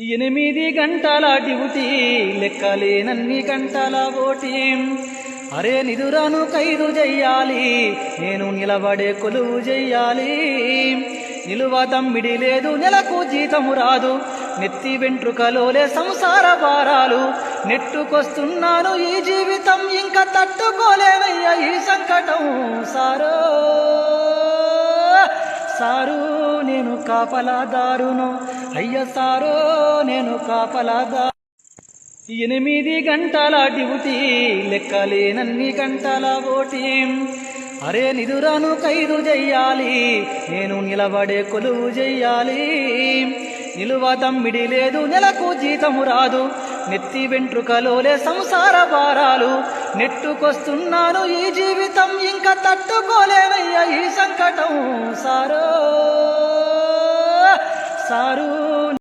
8 గంటల డ్యూటీ లెక్కలేనన్ని గంటల ఓటీ. అరే నిదురాను ఖైదు చెయ్యాలి, నేను నిలబడే కొలువు చెయ్యాలి. నిలువ దమ్మిడి లేదు, నెలకు జీతము రాదు, నెత్తి వెంట్రుకలోలే సంసార భారాలు. నెట్టుకొస్తున్నాను ఈ జీవితం, ఇంకా తట్టుకోలేనయ్యా ఈ సంకటం. సారో సారు నేను కాపలాదారును, అయ్య సారో నేను కాపలాదారు. 8 గంటల డ్యూటీ లెక్కలేనన్ని గంటల ఓటీ. అరే నిదురాను ఖైదు చెయ్యాలి, నేను నిలబడే కొలువు చెయ్యాలి. నిలువ దమ్మిడి లేదు, నెలకు జీతము రాదు, నెత్తి వెంట్రుకలోలే సంసార భారాలు. నెట్టుకొస్తున్నాను ఈ జీవితం, ఇంకా తట్టుకోలేనయ్యా ఈ సంకటం. సారో సారు